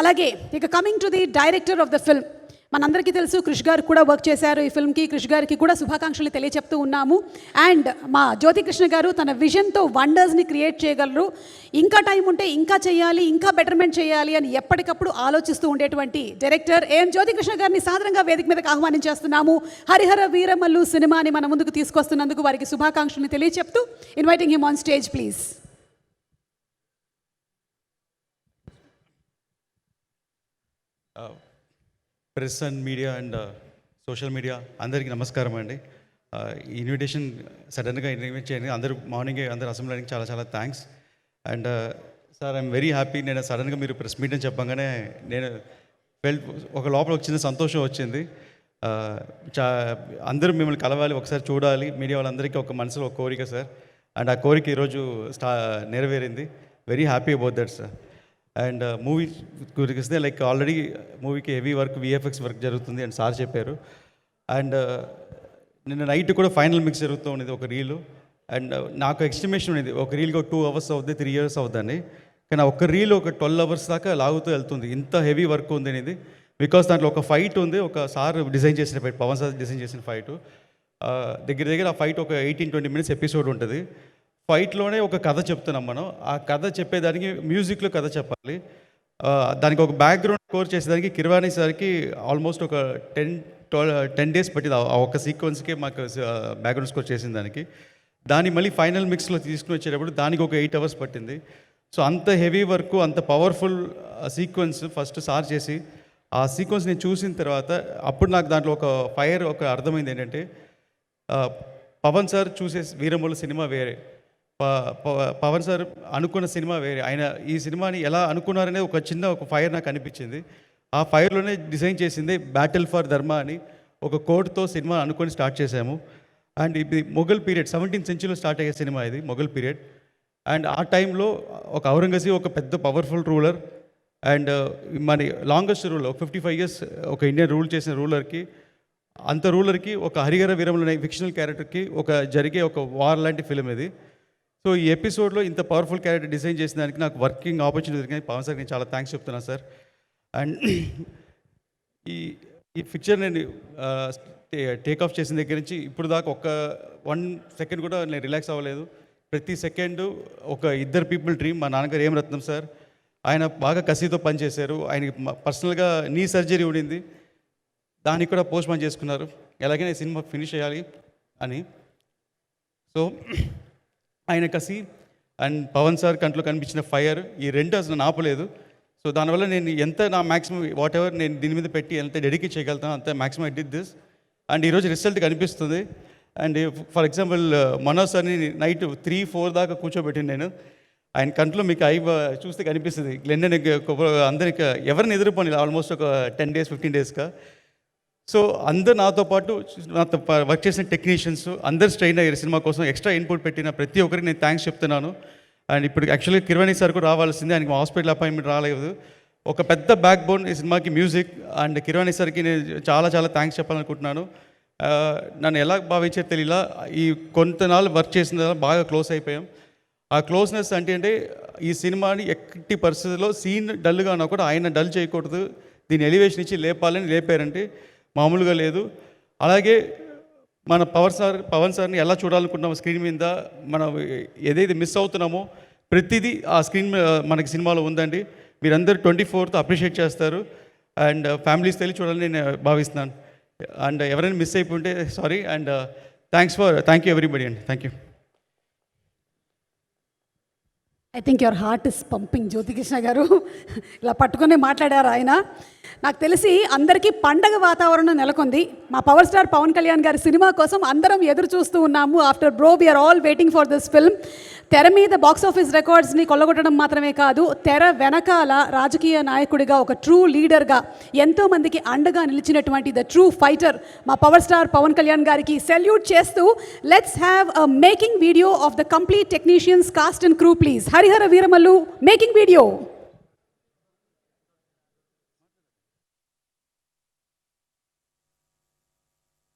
అలాగే ఇక coming to the director of the film, మనందరికీ తెలుసు క్రిష్ గారు కూడా వర్క్ చేశారు ఈ ఫిల్మ్కి. క్రిష్ గారికి కూడా శుభాకాంక్షలు తెలియచెప్తూ ఉన్నాము. అండ్ మా జ్యోతికృష్ణ గారు తన విజన్తో వండర్స్ని క్రియేట్ చేయగలరు. ఇంకా టైం ఉంటే ఇంకా చేయాలి, ఇంకా బెటర్మెంట్ చేయాలి అని ఎప్పటికప్పుడు ఆలోచిస్తూ ఉండేటువంటి డైరెక్టర్ ఏం జ్యోతికృష్ణ గారిని సాధారణంగా వేదిక మీదకి ఆహ్వానించేస్తున్నాము. హరిహర వీరమల్లు సినిమాని మన ముందుకు తీసుకొస్తున్నందుకు వారికి శుభాకాంక్షలు తెలియచెప్తూ inviting him on stage please. Press and media and social media అందరికీ నమస్కారం అండి. ఇన్విటేషన్ సడన్గా ఇన్వైట్ చేయండి. అందరూ మార్నింగే అందరు అసెంబ్లీకి చాలా చాలా thanks. And sir I'm very happy. నేను సడన్గా మీరు ప్రెస్ మీట్ అని చెప్పగానే నేను ఒక లోపల ఒక చిన్న సంతోషం వచ్చింది. అందరూ మిమ్మల్ని కలవాలి, ఒకసారి చూడాలి, మీడియా వాళ్ళందరికీ ఒక మనసులో ఒక కోరిక సార్. అండ్ ఆ కోరిక ఈరోజు నెరవేరింది. Very happy about that sir. And movie గురించి వస్తే లైక్ ఆల్రెడీ మూవీకి హెవీ వర్క్ విఎఫ్ఎక్స్ వర్క్ జరుగుతుంది అని సార్ చెప్పారు. అండ్ నిన్న నైట్ కూడా ఫైనల్ మిక్స్ జరుగుతూ ఉండేది ఒక రీలు. అండ్ నాకు ఎస్టిమేషన్ ఉండేది ఒక రీల్కి ఒక 2 hours అవుతుంది, 3 years అవుతుందని. కానీ ఒక రీల్ ఒక 12 hours దాకా లాగుతూ వెళ్తుంది. ఇంత హెవీ వర్క్ ఉంది అనేది. బికాస్ దాంట్లో ఒక ఫైట్ ఉంది, ఒక సార్ డిజైన్ చేసిన ఫైట్, పవన్ సార్ డిజైన్ చేసిన ఫైట్. దగ్గర ఆ ఫైట్ ఒక 18-20 minutes ఎపిసోడ్ ఉంటుంది. ఫైట్లోనే ఒక కథ చెప్తున్నాం మనం. ఆ కథ చెప్పేదానికి మ్యూజిక్లో కథ చెప్పాలి. దానికి ఒక బ్యాక్గ్రౌండ్ స్కోర్ చేసేదానికి కిరవాణి సార్కి ఆల్మోస్ట్ ఒక 10 days పట్టింది ఆ ఒక్క సీక్వెన్స్కే మాకు బ్యాక్గ్రౌండ్ స్కోర్ చేసిన దానికి. దాన్ని మళ్ళీ ఫైనల్ మిక్స్లో తీసుకుని వచ్చేటప్పుడు దానికి ఒక 8 hours పట్టింది. సో అంత హెవీ వర్క్, అంత పవర్ఫుల్ సీక్వెన్స్ ఫస్ట్ సార్ చేసి ఆ సీక్వెన్స్ నేను చూసిన తర్వాత అప్పుడు నాకు దాంట్లో ఒక ఫైర్ ఒక అర్థమైంది ఏంటంటే పవన్ సార్ చూసే వీరమల్లు సినిమా వేరే, పవన్ సార్ అనుకున్న సినిమా వేరే. ఆయన ఈ సినిమాని ఎలా అనుకున్నారనే ఒక చిన్న ఒక ఫైర్ నాకు అనిపించింది. ఆ ఫైర్లోనే డిజైన్ చేసింది బ్యాటిల్ ఫర్ ధర్మ అని ఒక కోడ్తో సినిమా అనుకొని స్టార్ట్ చేశాము. అండ్ ఇది Mughal period 17th century start అయ్యే సినిమా ఇది, మొఘల్ పీరియడ్. అండ్ ఆ టైంలో ఒక ఔరంగజీబ్ ఒక పెద్ద పవర్ఫుల్ రూలర్ అండ్ మన లాంగెస్ట్ రూలర్, ఒక 55 years ఒక ఇండియన్ రూల్ చేసిన రూలర్కి, అంత రూలర్కి ఒక హరిహర వీరమల్లు అనే ఫిక్షనల్ క్యారెక్టర్కి ఒక జరిగే ఒక వార్ లాంటి ఫిలిం ఇది. సో ఈ ఎపిసోడ్లో ఇంత పవర్ఫుల్ క్యారెక్టర్ డిజైన్ చేసిన దానికి నాకు వర్కింగ్ ఆపర్చునిటీ దొరికింది. పవన్ సార్ నేను చాలా థ్యాంక్స్ చెప్తున్నాను సార్. అండ్ ఈ పిక్చర్ నేను టేక్ ఆఫ్ చేసిన దగ్గర నుంచి ఇప్పుడు దాకా ఒక 1 second కూడా నేను రిలాక్స్ అవ్వలేదు. ప్రతి సెకండు ఒక ఇద్దరు పీపుల్ డ్రీమ్. మా నాన్నగారు ఏం రత్నం సార్, ఆయన బాగా కసితో పనిచేశారు. ఆయనకి పర్సనల్గా నీ సర్జరీ ఉండింది, దానికి కూడా పోస్ట్ మార్టం చేసుకున్నారు, ఎలాగైనా సినిమా ఫినిష్ చేయాలి అని. సో ఆయన కసి అండ్ పవన్ సార్ కంట్లో కనిపించిన ఫైర్, ఈ రెండు అసలు నన్ను ఆపలేదు. సో దానివల్ల నేను ఎంత నా మ్యాక్సిమం వాట్ ఎవర్ నేను దీని మీద పెట్టి ఎంత డెడికేట్ చేయగలుగుతాను అంత maximum I did this. And ఈరోజు రిజల్ట్ కనిపిస్తుంది. అండ్ ఫర్ ఎగ్జాంపుల్ మనోజ్ సార్ని నైట్ 3-4 దాకా కూర్చోబెట్టింది నేను. ఆయన కంట్లో మీకు చూస్తే కనిపిస్తుంది. గ్లెండన్ అందరికి ఎవరిని ఎదుర్కొని ఆల్మోస్ట్ ఒక 10 days 15 daysగా. సో అందరు నాతో పాటు నాతో వర్క్ చేసిన టెక్నీషియన్స్ అందరు స్ట్రెయిన్ అయ్యారు సినిమా కోసం. ఎక్స్ట్రా ఇన్పుట్ పెట్టిన ప్రతి ఒక్కరికి నేను థ్యాంక్స్ చెప్తున్నాను. అండ్ ఇప్పుడు యాక్చువల్గా కిరవాణి సార్ కూడా రావాల్సిందే, ఆయనకి హాస్పిటల్ అపాయింట్మెంట్ రాలేదు. ఒక పెద్ద బ్యాక్ బోన్ ఈ సినిమాకి మ్యూజిక్. అండ్ కిరవాణి సార్కి నేను చాలా చాలా థ్యాంక్స్ చెప్పాలనుకుంటున్నాను. నన్ను ఎలా భావించారు తెలియలా, ఈ కొంతనాళ్ళు వర్క్ చేసిన బాగా క్లోజ్ అయిపోయాం. ఆ క్లోజ్నెస్ అంటే ఈ సినిమాని ఎట్టి పరిస్థితుల్లో సీన్ డల్గా ఉన్నా కూడా ఆయన డల్ చేయకూడదు, దీని ఎలివేషన్ ఇచ్చి లేపాలని లేపారంటే మామూలుగా లేదు. అలాగే మన పవన్ సార్ని ఎలా చూడాలనుకుంటున్నామో స్క్రీన్ మీద, మనం ఏదైతే మిస్ అవుతున్నామో ప్రతిదీ ఆ స్క్రీన్ మనకి సినిమాలో ఉందండి. మీరందరూ 24th అప్రిషియేట్ చేస్తారు అండ్ ఫ్యామిలీస్ తెలిసి చూడాలని నేను భావిస్తున్నాను. అండ్ ఎవరైనా మిస్ అయిపోతే sorry. And thank you everybody అండి. Thank you. I think your heart is pumping Jyothikrishna గారు. ఇలా పట్టుకునే మాట్లాడారు ఆయన. నాకు తెలిసి అందరికీ పండగ వాతావరణం నెలకొంది. మా పవర్ స్టార్ పవన్ కళ్యాణ్ గారి సినిమా కోసం అందరం ఎదురు చూస్తూ ఉన్నాము. After bro we are all waiting for this film. తెర మీద బాక్స్ ఆఫీస్ రికార్డ్స్ని కొల్లగొట్టడం మాత్రమే కాదు, తెర వెనకాల రాజకీయ నాయకుడిగా ఒక ట్రూ లీడర్గా ఎంతోమందికి అండగా నిలిచినటువంటి ద ట్రూ ఫైటర్ మా పవర్ స్టార్ పవన్ కళ్యాణ్ గారికి సెల్యూట్ చేస్తూ let's have a making video of the complete technicians cost and crew please. Harihara Veeramallu making video.